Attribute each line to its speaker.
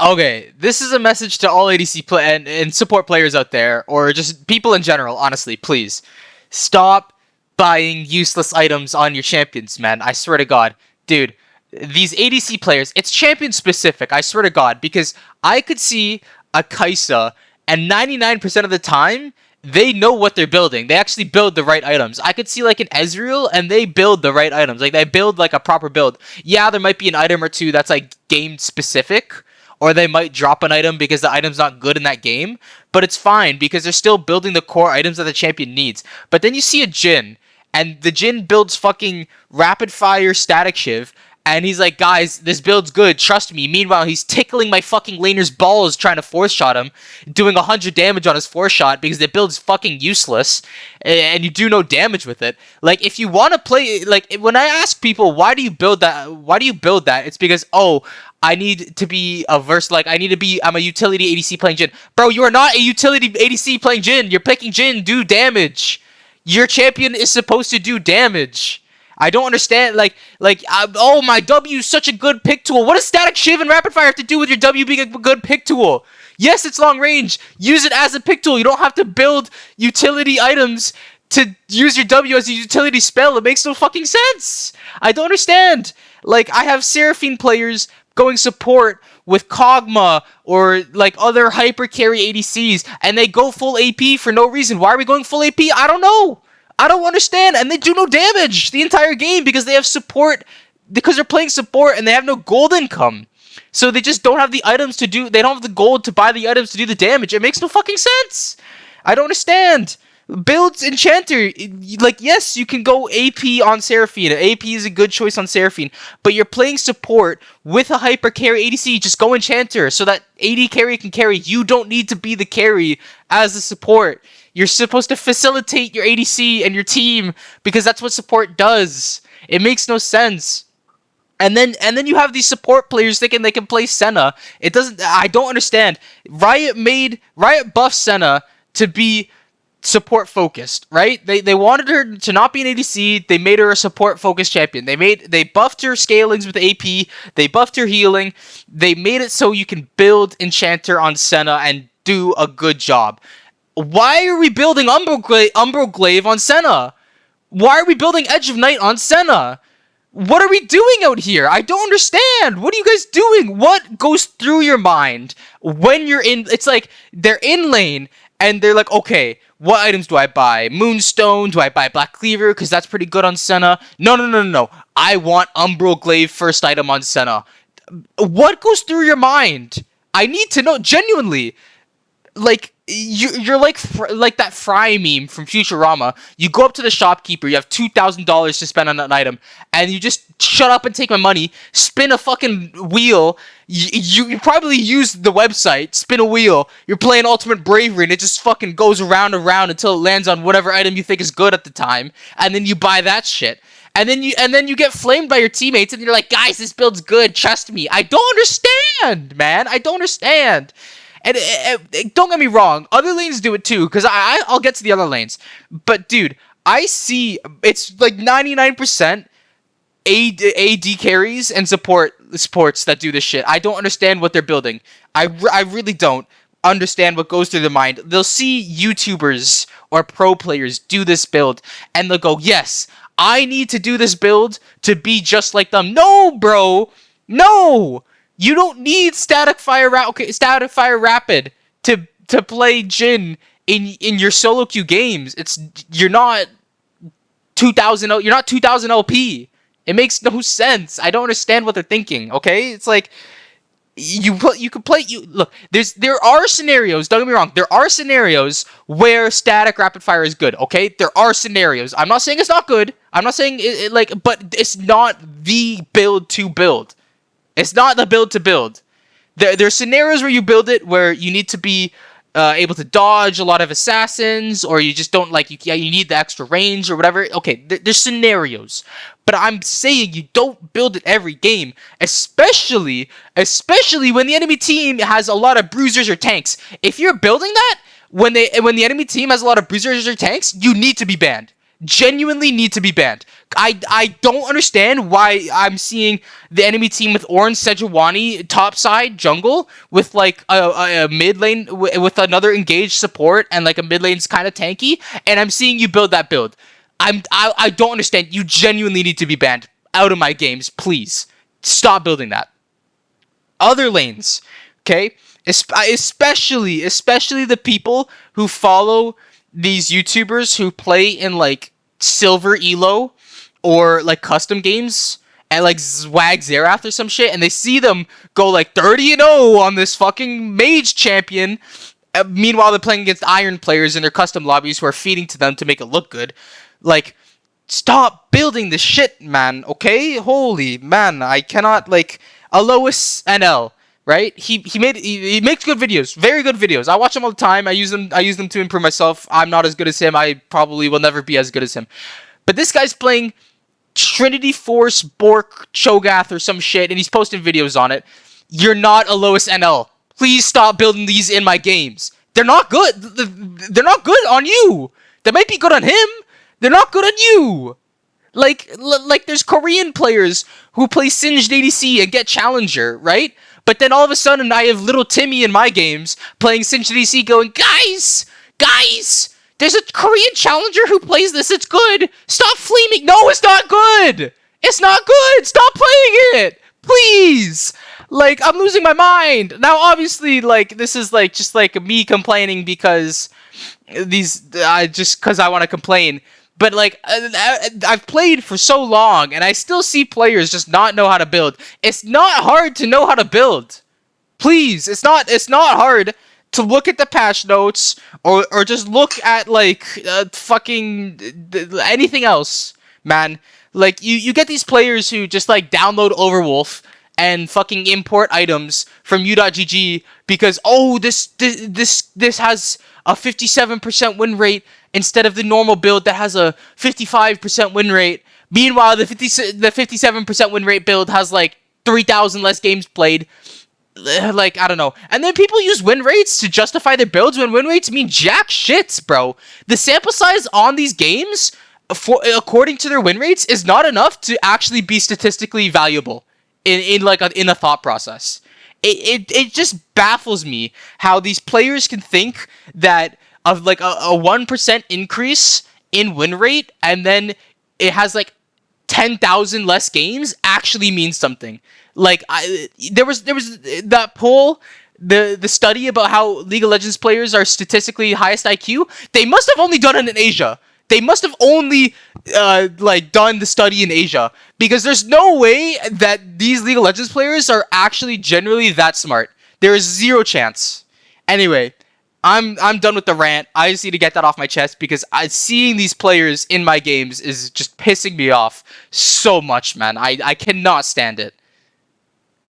Speaker 1: Okay, this is a message to all ADC and support players out there, or just people in general, honestly, please. Stop buying useless items on your champions, man. I swear to God. Dude, these ADC players, it's champion specific, I swear to God, because I could see a Kaisa, and 99% of the time, they know what they're building. They actually build the right items. I could see like an Ezreal, and they build the right items. Like, they build like a proper build. Yeah, there might be an item or two that's like game specific, or they might drop an item because the item's not good in that game, but it's fine because they're still building the core items that the champion needs. But then you see a Jhin, and the Jhin builds fucking rapid fire static shiv, and he's like, guys, this build's good, trust me. Meanwhile, he's tickling my fucking laner's balls trying to force shot him, doing 100 damage on his force shot because the build's fucking useless, and you do no damage with it. Like, if you want to play, like, when I ask people, why do you build that, it's because, oh, I need to be a I'm a utility ADC playing Jhin. Bro, you are not a utility ADC playing Jhin. You're picking Jhin, do damage. Your champion is supposed to do damage. I don't understand, oh, my W is such a good pick tool. What does Static Shiv and Rapid Fire have to do with your W being a good pick tool? Yes, it's long range. Use it as a pick tool. You don't have to build utility items to use your W as a utility spell. It makes no fucking sense. I don't understand. Like, I have Seraphine players going support with Kog'Maw or like other hyper carry ADCs, and they go full AP for no reason. Why are we going full AP? I don't know. I don't understand. And they do no damage the entire game because they have support, because they're playing support and they have no gold income. So they just don't have the items to do, they don't have the gold to buy the items to do the damage. It makes no fucking sense. I don't understand. Builds Enchanter, like, yes, you can go AP on Seraphine. AP is a good choice on Seraphine, but you're playing support with a hyper carry ADC. Just go Enchanter so that AD carry can carry. You don't need to be the carry as the support. You're supposed to facilitate your ADC and your team because that's what support does. It makes no sense. And then you have these support players thinking they can play Senna. It doesn't. I don't understand. Riot buffed Senna to be support focused, right? They wanted her to not be an ADC. They made her a support focused champion. They buffed her scalings with AP. They buffed her healing. They made it so you can build Enchanter on Senna and do a good job. Why are we building Umbroglaive on Senna? Why are we building Edge of Night on Senna? What are we doing out here? I don't understand. What are you guys doing? What goes through your mind when you're in? It's like they're in lane and they're like, okay, what items do I buy? Moonstone? Do I buy Black Cleaver? Because that's pretty good on Senna. No. I want Umbroglaive first item on Senna. What goes through your mind? I need to know, genuinely. Like, you're like that Fry meme from Futurama. You go up to the shopkeeper, you have $2,000 to spend on an item, and you just shut up and take my money, spin a fucking wheel. You probably use the website, spin a wheel. You're playing Ultimate Bravery, and it just fucking goes around and around until it lands on whatever item you think is good at the time, and then you buy that shit. And then you get flamed by your teammates, and you're like, guys, this build's good, trust me. I don't understand, man. I don't understand. And don't get me wrong, other lanes do it too, because I'll get to the other lanes. But, dude, I see it's like 99% AD carries and supports that do this shit. I don't understand what they're building. I really don't understand what goes through their mind. They'll see YouTubers or pro players do this build, and they'll go, yes, I need to do this build to be just like them. No, bro. No. You don't need Static Fire Rapid to play Jhin in your solo queue games. You're not 2000 LP. It makes no sense. I don't understand what they're thinking. Okay, it's like look. There are scenarios. Don't get me wrong. There are scenarios where static rapid fire is good. Okay, there are scenarios. I'm not saying it's not good. I'm not saying but it's not the build to build. It's not the build to build. There's scenarios where you build it where you need to be able to dodge a lot of assassins, or you just don't you need the extra range or whatever. Okay, there's scenarios. But I'm saying you don't build it every game, especially when the enemy team has a lot of bruisers or tanks. If you're building that when the enemy team has a lot of bruisers or tanks, you need to be banned. genuinely need to be banned. I don't understand why I'm seeing the enemy team with Orange Sejuani topside jungle with like a mid lane with another engaged support and like a mid lane's kind of tanky, and I'm seeing you build that build. I don't understand. You genuinely need to be banned out of my games, please. Stop building that. Other lanes, okay? Especially the people who follow these YouTubers who play in like silver elo or like custom games and like Zwag Zerath or some shit, and they see them go like 30-0 on this fucking mage champion. Meanwhile, they're playing against iron players in their custom lobbies who are feeding to them to make it look good. Like, stop building this shit, man, okay? Holy man, I cannot, like, Alois NL, right? He makes good videos, very good videos. I watch them all the time. I use them to improve myself. I'm not as good as him. I probably will never be as good as him. But this guy's playing Trinity Force Bork Cho'Gath or some shit, and he's posting videos on it. You're not Alois NL. Please stop building these in my games. They're not good. They're not good on you. They might be good on him. They're not good on you. Like there's Korean players who play Singed ADC and get Challenger, right? But then all of a sudden I have little Timmy in my games playing Singed ADC going, guys, there's a Korean Challenger who plays this. It's good. Stop flaming. No, it's not good. It's not good. Stop playing it. Please. Like, I'm losing my mind. Now, obviously, like, this is, like, just, like, me complaining because just because I want to complain. But, like, I've played for so long, and I still see players just not know how to build. It's not hard to know how to build. Please, it's not hard to look at the patch notes or just look at, like, fucking anything else, man. Like, you get these players who just, like, download Overwolf and fucking import items from u.gg because, oh, this has a 57% win rate instead of the normal build that has a 55% win rate. Meanwhile, the 57% win rate build has like 3,000 less games played. Like, I don't know. And then people use win rates to justify their builds when win rates mean jack shits, bro. The sample size on these games, according to their win rates, is not enough to actually be statistically valuable in a thought process. It just baffles me how these players can think that of like a 1% increase in win rate and then it has like 10,000 less games actually means something. Like, there was that poll, the study about how League of Legends players are statistically highest IQ. They must have only done it in Asia. They must have only done the study in Asia, because there's no way that these League of Legends players are actually generally that smart. There is zero chance. Anyway, I'm done with the rant. I just need to get that off my chest because seeing these players in my games is just pissing me off so much, man. I cannot stand it.